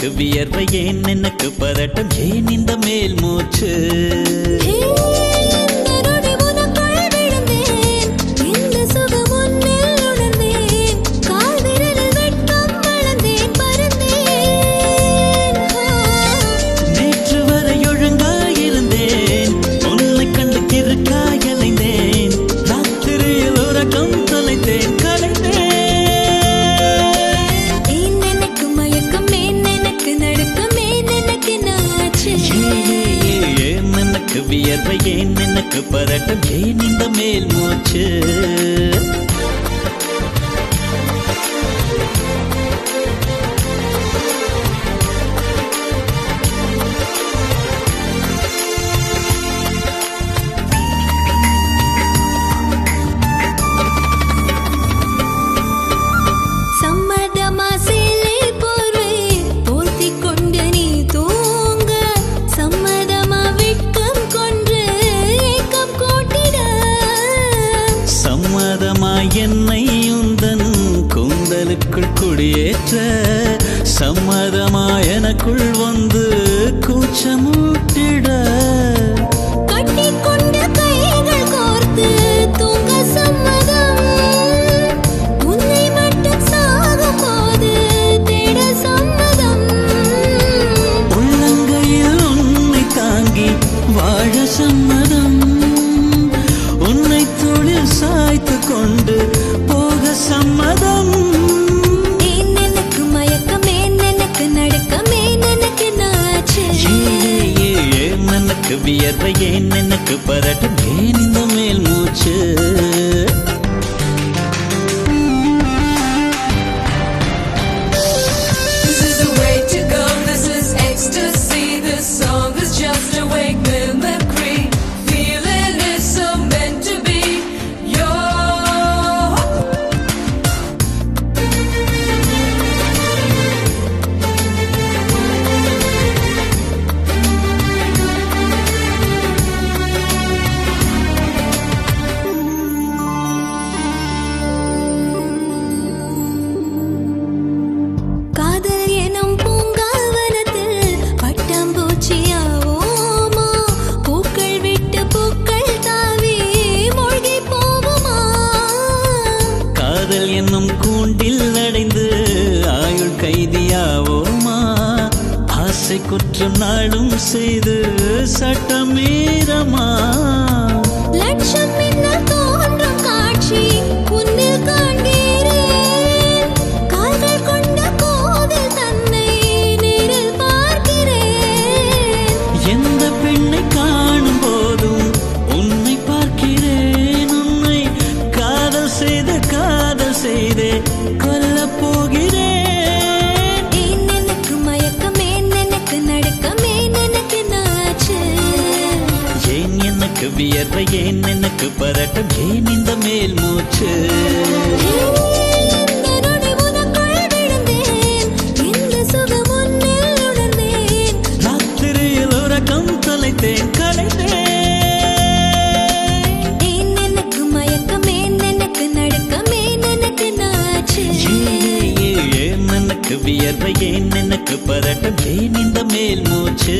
எனக்கு வியர்வை ஏன் எனக்கு பதட்டம் ஏன் இந்த மேல் மூச்சு நேற்று வரை ஒழுங்காயிருந்தேன் உன்னை கண்டு கிறுக்காயலைந்தேன் ராத்திரியில் உறக்கம் தொலைத்தேன் வியர்வை ஏன் எனக்கு பதட்டம் ஏன் இந்த மேல் மூச்சு என்னை உந்தன் கூந்தலுக்குள் குடியேற்ற சம்மதமா எனக்குள் வந்து கூச்சமூட்டிட கட்டிக்கொண்ட கைகள் கோர்த்து தூங்க சம்மதம் உன்னை மட்டும் சாகும் போது தேட சம்மதம் உள்ளங்கையில் உன்னை தாங்கி வாழ சம்மதம் உன்னை தொழில் சாய்த்து கொண்டு போக சம்மதம் ஏன் எனக்கு மயக்கம் ஏன் எனக்கு நடுக்கம் ஏன் எனக்கு நாச்சு ஏன் எனக்கு வியர்வை ஏன் எனக்கு பதட்டம் ஏன் இந்த மேல் மூச்சு என்னும் கூண்டில் அடைந்து ஆயுள் கைதியாவோமா ஆசை குற்றம் நாளும் செய்து சட்டமீறமா லட்சம் மின்னல் தோன்றும் காட்சி உன்னில் காண்கிறேன் கால்கள் கொண்ட கோவில் தன்னை நேரில் பார்க்கிறேன் எந்த பெண்ணை காணும் போதும் உன்னை பார்க்கிறேன் உன்னை காதல் செய்தே கொல்ல போகிறேன் ஏன் எனக்கு மயக்கம் ஏன் எனக்கு நடுக்கம் ஏன் எனக்கு நாச்சு ஏன் எனக்கு வியர்வை ஏன் எனக்கு பதட்டம் ஏன் இந்த மேல் மூச்சு ராத்திரியில் உறக்கம் தொலைத்தேன் வியர்வை ஏன் எனக்கு பதட்டம் ஏன் இந்த மேல் மூச்சு